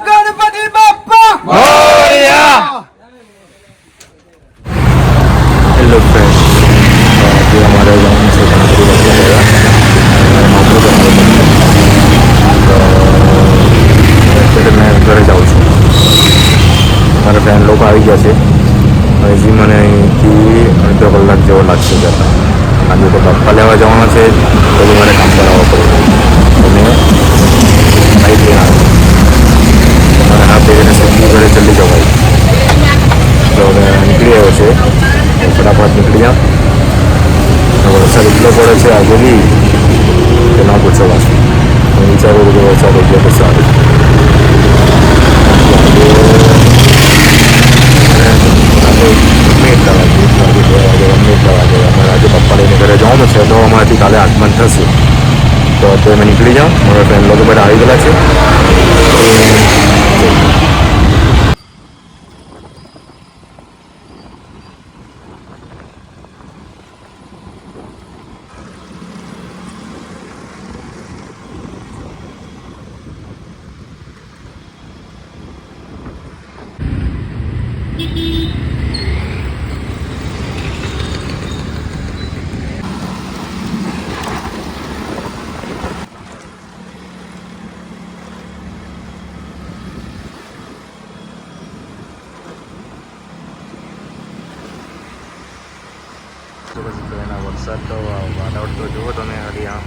Ganpati Bappa Morya. Hello friends, अभी हमारे गाँव से गणपति बच्चा रहेगा मैं घरे जाऊँ छूँ। मारा फ्रेंड लोग आई गया है हजी मैंने अर्धा कलाक जेव लागशे जता आज तो बाप्पा लेवा जवाना है तो मारे काम करावा पड़े तो मैं बाइक लेना मारे हाथ देखने से घरे जल्दी जाओ भाई तो निकली आयो है तो फटाफट निकली जा वरसाद એટલો પડે છે આજે બી કે ના પૂછો વાત હું વિચારું કે વરસાદ થઈ ગયો તો સારું આજે પપ્પા લઈને ઘરે જવાનું છે તો અમારાથી કાલે આગમન થશે તો અત્યારે મેં નીકળી જાઉં મારા ફ્રેન્ડ લોકો બધા આવી ગયેલા છે એના વરસાદ તો વાદળ તો જુઓ તમે ખાલી આમ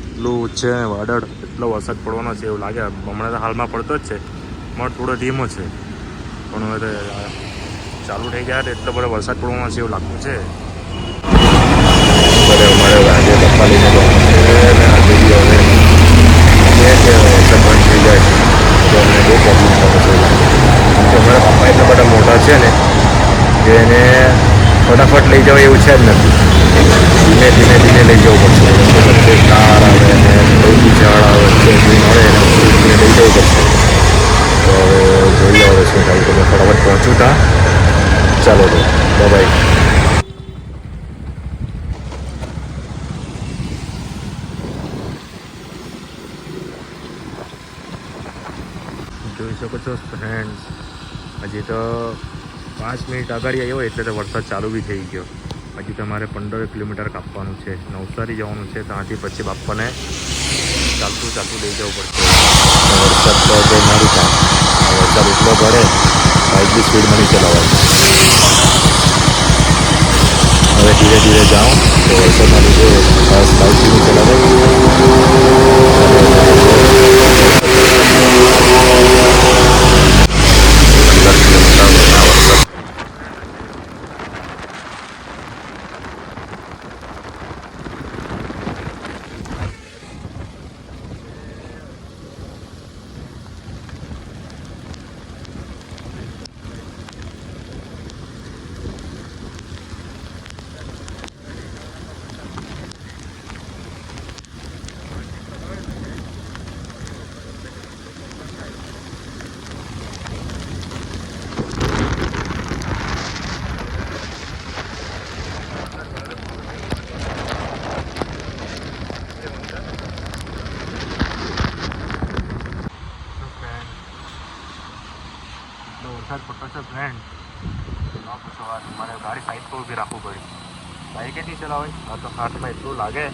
એટલું છે વાદળ એટલો વરસાદ પડવાનો છે એવું લાગે હમણાં તો હાલમાં પડતો જ છે પણ થોડો ધીમો છે પણ હવે ચાલુ થઈ જાય તો એટલો બધો વરસાદ પડવાનો છે એવું લાગતું છે અમારે આજે પપ્પા લઈને જવાનું છે અને આજે બી હવે કે વરસાદ બંધ થઈ જાય તો અમને બહુ પ્રોબ્લેમ થતો છે કે અમારા પપ્પા એટલા બધા મોટા છે ને કે એને ફટાફટ લઈ જાવ એવું છે જ નથી ધીમે ધીમે ધીમે લઈ જવું પડશે વચ્ચે કાર આવે ને કોઈ ઝાડ આવે વચ્ચે જે મળે એને લઈ જવું પડશે તો હવે જોઈએ હવે શું થાય તો ફટાફટ પહોંચું ત્યાં ચાલો તો બાય જોઈ શકો છો ફ્રેન્ડ્સ હજી તો 5 મિનિટ આગળ આવ્યો એટલે તો વરસાદ ચાલુ બી થઈ ગયો હજી તમારે 15 કિલોમીટર કાપવાનું છે નવસારી જવાનું છે ત્યાંથી પછી બાપ્પાને ચાલતું લઈ જવું પડશે વરસાદ તો કંઈ મારું કામ વરસાદ એટલો પડે બાઇક બી સ્પીડમાં નહીં ચલાવાય હવે ધીરે ધીરે જાઉં તો વરસાદના લીધે બસ બાઇક બી નહીં ચલાવે વરસાદ પડતો છે ફ્રેન્ડ ન પૂછો વાત મારે ગાડી સાઈડ પર ઊભી રાખવું પડી બાઈક નહીં ચલાવાય આ તો હાથમાં એટલું લાગે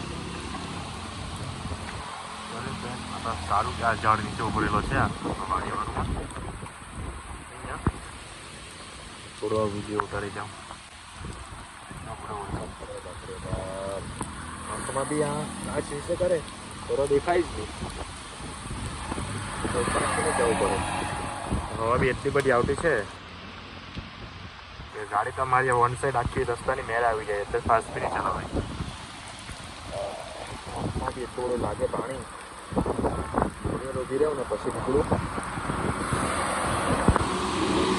આ તો સારું કે આ ઝાડ નીચે ઉભરેલો છે આ વાડીવાળું થોડો વિડીયો ઉતારી જાઉં અંતમાં બી આ શીશે કરે થોડો દેખાય જ નહીં જવું પડે હવા બી એટલી બધી આવતી છે કે ગાડી તો અમારી વન સાઈડ આખી રસ્તાની મેળ આવી જાય એટલે ફાસ્ટ સ્પીડ ચલાવાય બી એટલું બધું લાગે પાણી થોડી વાર ઊભી રહું ને પછી નીકળું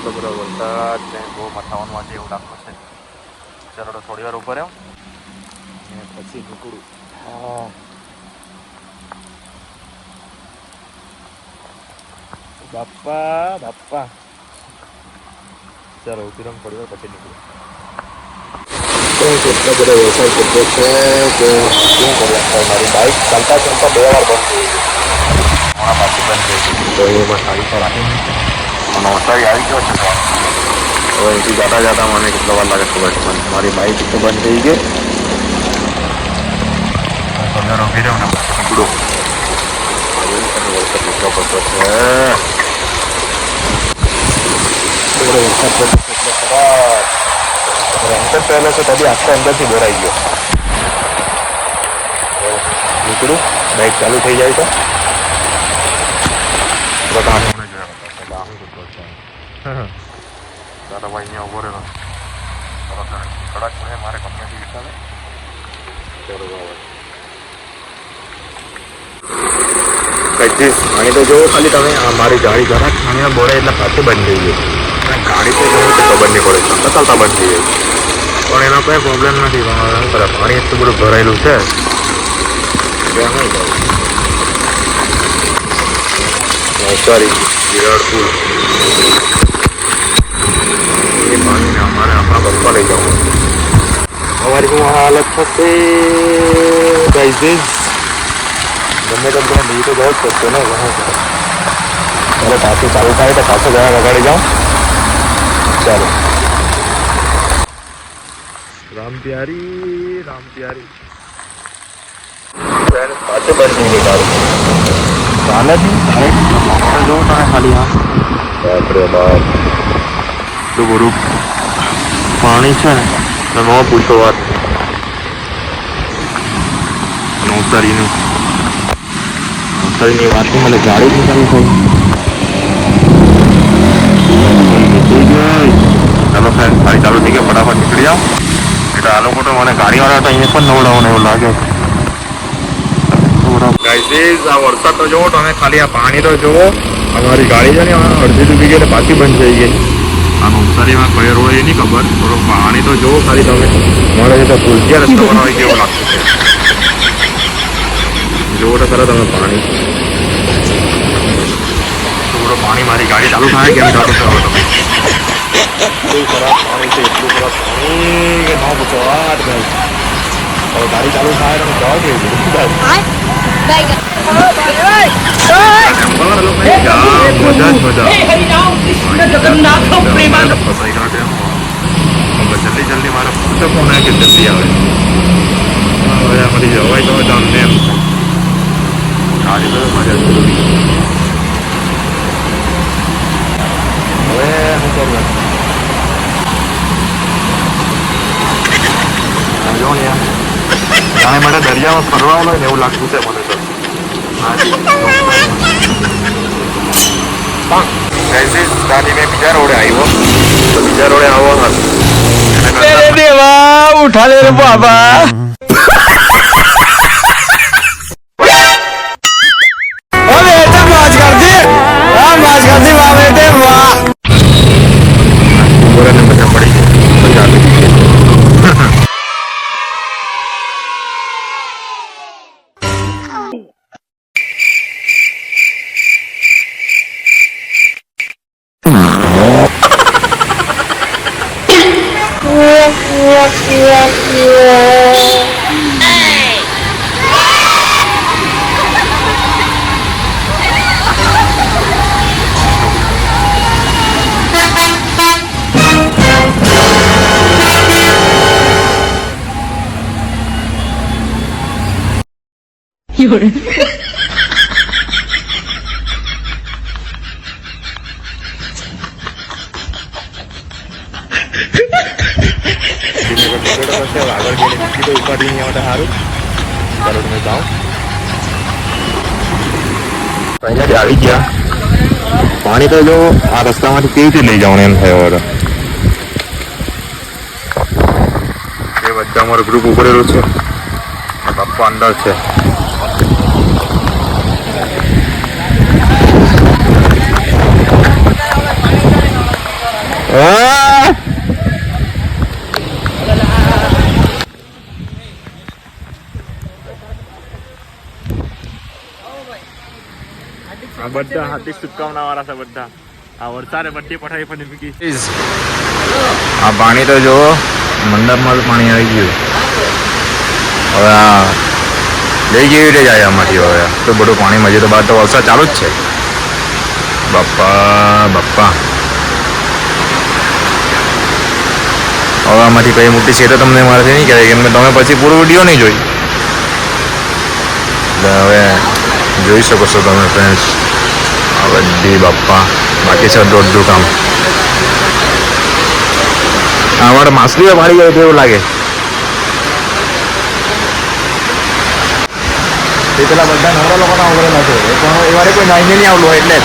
તો બધો વરસાદ ને બહુ મથાવાનું વાંચે એવું લાગતું છે ચાલો તો થોડી વાર ઉપર રહ્યો ને પછી નીકળું હા બાપ્પા ચાલો ઉતરી રંગ થોડી વાર પછી નીકળું એટલો બધો વરસાદ પડતો છે કે શું કરી મારી બાઇક ચાલતા 2 વાર બંધ થઈ ગઈ તો એમાં સારી તો રાખી નવસારી આવી ગયો છે. હવે અહીંથી જતા જતા મને કેટલો વાર લાગે ખબર છે. મારી બાઈક તો બંધ થઈ ગઈ. તમે રોકી જાઓ ને નીકળો. વરસાદ કેટલો પડતો છે. વરસાદ પડતો એટલે ખરાબ એન્ટર પહેલે છે તभी આખો અંદરથી ભરાઈ ગયો. નીકળું બાઈક ચાલુ થઈ જાય તો બધા દાદા ભાઈ અહીંયા ઉભો રહ્યો. કડાક મને મારે કંપનીથી વિચારે પાણી તો જોવો ખાલી તમે. મારી ગાડી જરાક પાણીમાં બોળે એટલે પાછું બંધ થઈ ગયું. ગાડી તો જોવું તો ખબર નહીં પડે ચાલતા ચાલતા બંધ થઈ જાય. પણ એનો કોઈ પ્રોબ્લેમ નથી. પાણી એટલું બધું ભરાયેલું છે. નવસારી વિરાટ પુલ એ પાણીને અમારે આપણા પપ્પા લઈ જવું. અમારી શું હાલત થશે ગાઈઝ. ગમે તેમ તમે બીજું તો જવું જ પડશે ને. ચાલો પાછું ચાલુ થાય તો પાછો જવા વગાડી જાઉં. ચાલો રામ પ્યારી રામ પ્યારી પાછું બંધ થઈ ગયું. તારું ચાલે જ નહીં. જોઉં તમે ખાલી હા બાપરે બાપ એટલું બધું પાણી છે ને તમે પૂછો વાત. નવસારીની વાત નહીં મને ગાડી નહીં ચાલુ થઈ. ચાલો ફ્રેન્ડ ગાડી ચાલુ થઈ ગઈ. ફટાફટ નીકળી જાઓ. એટલે આ લોકો તો મને ગાડીવાળા તો અહીંયા પણ નવડાવવાનું એવું લાગે. ગાઈઝ આ વરસાદ તો જોવો તમે ખાલી. આ પાણી તો જોવો. અમારી ગાડી છે ને અડધી ડૂબી ગઈ એટલે પાછી બંધ થઈ ગઈ. આ નવસારીમાં કઈ રોડ એ નહીં ખબર. થોડું પાણી તો જોવો ખાલી તમે. મળે છે તો ભૂલથી રસ્તો બનાવી કેવો લાગતું છે. જોવો તો ખરા તમે પાણી. થોડું પાણી મારી ગાડી ચાલુ થાય કેમ ચાલુ કરો તમે. એટલું ખરાબ પાણી છે. એટલું ખરાબ પાણી કે ન પૂછો વાત ભાઈ. હવે ગાડી ચાલુ થાય તો જવા કેવી મજા જ મજા. જલ્દી મારા ફક્ત ફોન આવે કે જલ્દી આવે. હવે આમાંથી જવાય તો તમને એમ ગાડી તો મજા જરૂરી. હવે હું કરું જો ને જાણે માટે દરિયામાં ફરવા હોય ને એવું લાગતું છે મને તો. ત્યાંથી મેં બીજા રોડે આવ્યો. તો બીજા રોડે આવો દેવા ઉઠા લે રે બાબા. હવે તો મોજ કરતી. હા મોજ કરતી વાહ બેટે વાહ. બોરાને મજા પડી ગઈ. મજા આવી ગઈ. આગળ જઈને બીજી તો ઉપાડી નહીં આવતા સારું. ચાલો તમે જાઓ. પહેલાથી આવી ગયા. પાણી તો જો આ રસ્તામાંથી કેવી રીતે લઈ જવાનું એમ થયો હતો. એ બધા અમારું ગ્રુપ ઉભરેલું છે. બાપા અંદર છે. બધા હાર્દિક શુભકામના વાળા છે બધા. આ વરસાદે બધી પઠાઈ પણ મૂકી. આ પાણી તો જો મંડપમાં પાણી આવી ગયું. હવે આ લઈ કેવી રીતે જાય આમાંથી. હવે તો બધું પાણીમાં હજી તો બહાર તો વરસાદ ચાલુ જ છે. બાપા બાપા. હવે આમાંથી કઈ મોટી છે તો તમને મારાથી નહીં કહેવાય, કેમ કે તમે પછી પૂરો વિડીયો નહીં જોઈ. એટલે હવે જોઈ શકો છો તમે ફ્રેન્ડ્સ, આ બધી બાપા બાકી છે દોઢું કામ. અમારે માછલીઓ પાડી જાય તેવું લાગે. એ પેલા બધા નવરા લોકોના ઉભરેલા છે, પણ એ વારે કોઈ નાઈને નહીં આવલું હોય એટલે